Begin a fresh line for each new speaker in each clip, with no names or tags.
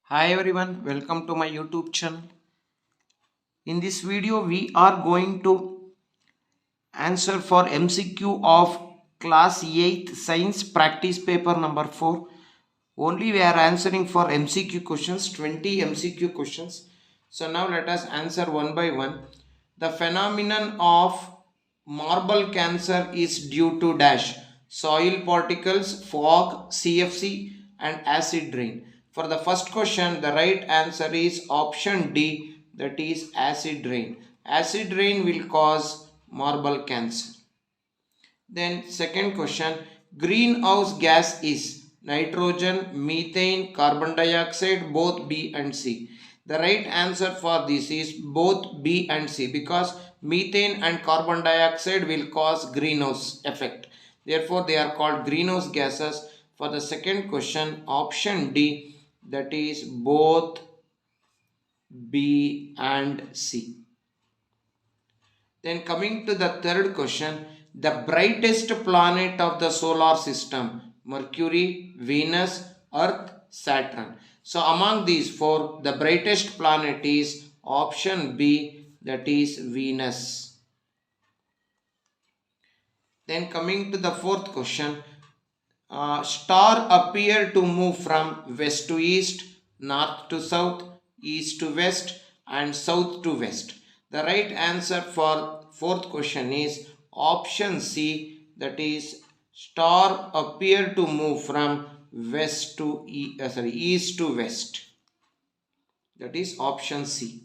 Hi everyone, welcome to my YouTube channel. In this video, we are going to answer for MCQ of class 8th science practice paper number 4. Only we are answering for MCQ questions, 20 MCQ questions. So now let us answer one by one. The phenomenon of marble cancer is due to dash soil particles, fog, CFC and acid rain. For the first question, the right answer is option D, that is acid rain. Acid rain will cause marble cancer. Then second question, greenhouse gas is nitrogen, methane, carbon dioxide, both B and C. The right answer for this is both B and C because methane and carbon dioxide will cause greenhouse effect. Therefore, they are called greenhouse gases. For the second question, option D, that is both B and C. Then coming to the third question, the brightest planet of the solar system, Mercury, Venus, Earth, Saturn. So among these four, the brightest planet is option B, that is Venus. Then coming to the fourth question, star appear to move from west to east, north to south, east to west and south to west. The right answer for fourth question is option C, that is star appear to move from east to west. That is option C.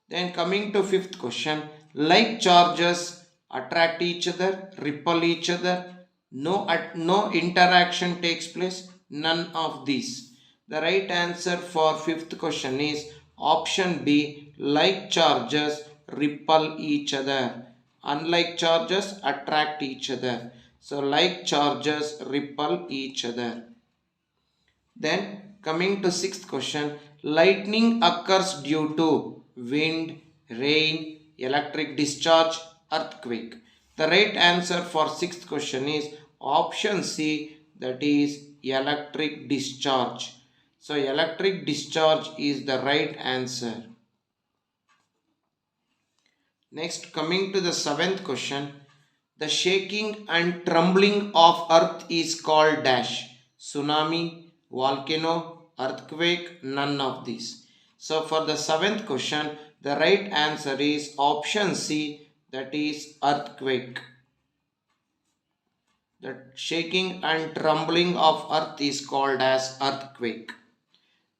Then coming to fifth question, like charges attract each other, repel each other, no interaction takes place, none of these. The right answer for fifth question is option B, like charges repel each other, unlike charges attract each other. So like charges repel each other. Then coming to sixth question, lightning occurs due to wind, rain, electric discharge, earthquake. The right answer for sixth question is option C, that is electric discharge. So electric discharge is the right answer. Next, coming to the seventh question, the shaking and trembling of earth is called dash tsunami, volcano, earthquake, none of these. So for the seventh question, the right answer is option C, that is earthquake. The shaking and trembling of earth is called as earthquake.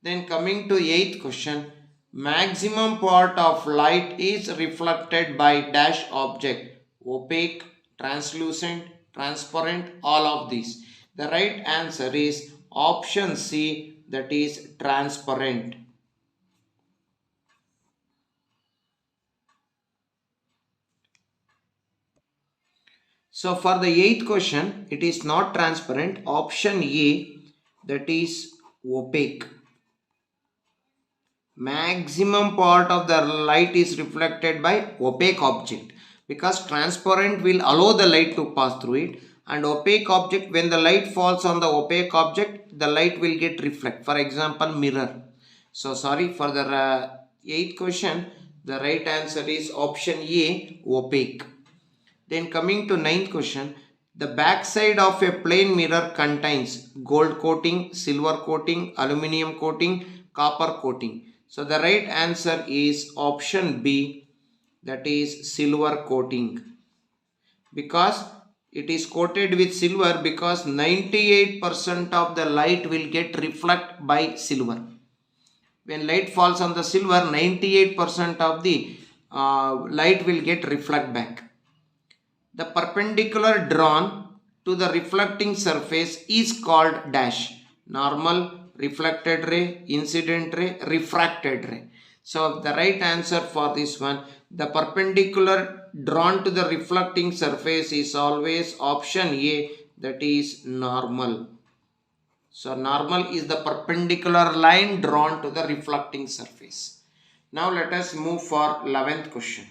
Then coming to eighth question, maximum part of light is reflected by dash object, opaque, translucent, transparent, all of these. The right answer is option C, that is transparent. So for the eighth question, it is not transparent. Option A, that is opaque. Maximum part of the light is reflected by opaque object because transparent will allow the light to pass through it, and opaque object, when the light falls on the opaque object, the light will get reflect. For example, mirror. So sorry, for the eighth question, the right answer is option A, opaque. Then coming to ninth question, the backside of a plane mirror contains gold coating, silver coating, aluminium coating, copper coating. So the right answer is option B, that is silver coating, because it is coated with silver because 98% of the light will get reflect by silver. When light falls on the silver, 98% of the light will get reflect back. The perpendicular drawn to the reflecting surface is called dash normal, reflected ray, incident ray, refracted ray. So the right answer for this one, the perpendicular drawn to the reflecting surface is always option A, that is normal. So normal is the perpendicular line drawn to the reflecting surface. Now let us move for 11th question.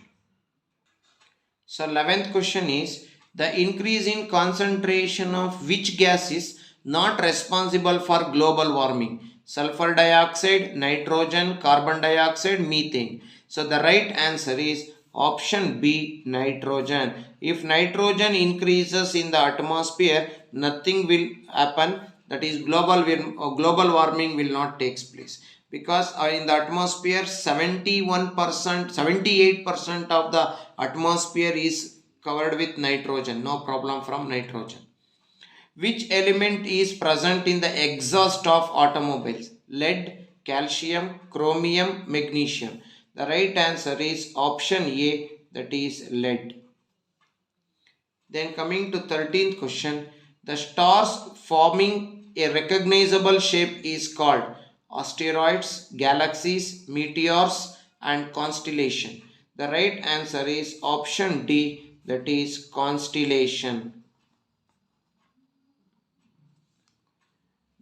So 11th question is, the increase in concentration of which gas is not responsible for global warming? sulfur dioxide, nitrogen, carbon dioxide, methane. So the right answer is option B, nitrogen. If nitrogen increases in the atmosphere, nothing will happen. That is global warming will not take place, because in the atmosphere 71%, 78% of the atmosphere is covered with nitrogen. No problem from nitrogen. Which element is present in the exhaust of automobiles? Lead, calcium, chromium, magnesium. The right answer is option A, that is lead. Then coming to 13th question, the stars forming a recognizable shape is called asteroids, galaxies, meteors and constellation. The right answer is option D, that is constellation.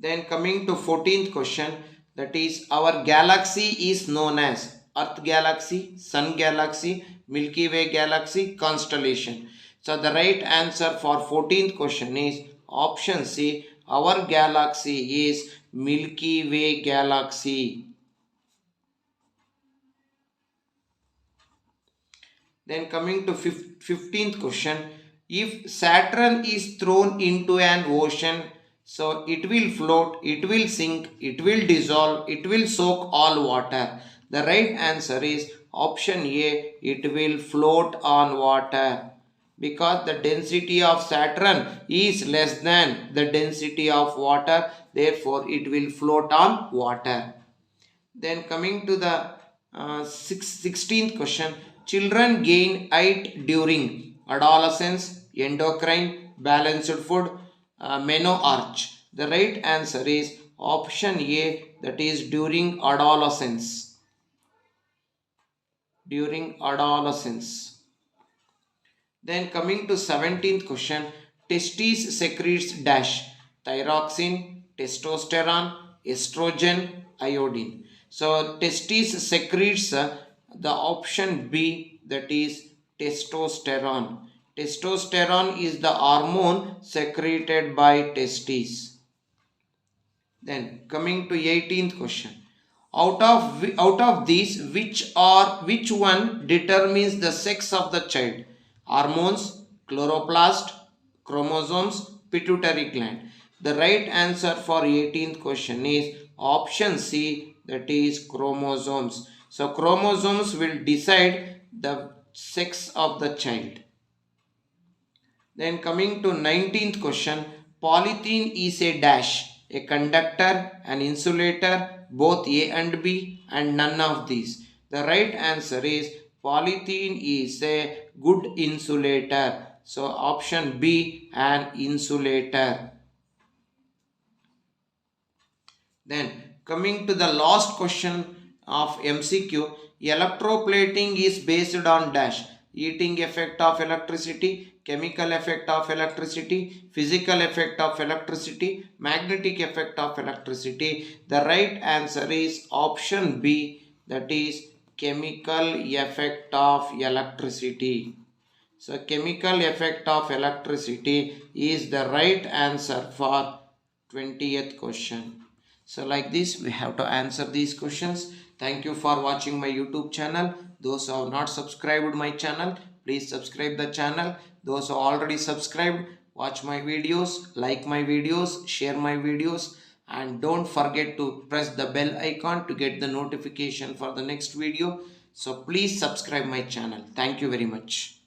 Then coming to 14th question, that is our galaxy is known as Earth galaxy, Sun galaxy, Milky Way galaxy, constellation. So the right answer for 14th question is option C. Our galaxy is Milky Way galaxy. Then coming to 15th question, if Saturn is thrown into an ocean, so it will float, it will sink, it will dissolve, it will soak all water. The right answer is option A, it will float on water, because the density of Saturn is less than the density of water, therefore it will float on water. Then coming to the 16th question, children gain height during adolescence, endocrine, balanced food, menarche. The right answer is option A, that is during adolescence. During adolescence. Then coming to 17th question, testes secretes dash, thyroxine, testosterone, estrogen, iodine. So testes secretes the option B, that is testosterone. Testosterone is the hormone secreted by testes. Then coming to 18th question, out of these, which one determines the sex of the child? Hormones, chloroplast, chromosomes, pituitary gland. The right answer for 18th question is option C, that is chromosomes. So chromosomes will decide the sex of the child. Then coming to 19th question, polythene is a dash, a conductor, an insulator, both A and B, and none of these. The right answer is polythene is a good insulator. So option B, an insulator. Then coming to the last question of MCQ, electroplating is based on dash, heating effect of electricity, chemical effect of electricity, physical effect of electricity, magnetic effect of electricity. The right answer is option B, that is chemical effect of electricity. So chemical effect of electricity is the right answer for 20th question. So like this we have to answer these questions. Thank you for watching my YouTube channel. Those who have not subscribed my channel, please subscribe the channel. Those who already subscribed, watch my videos, like my videos, share my videos, and don't forget to press the bell icon to get the notification for the next video. So please subscribe my channel. Thank you very much.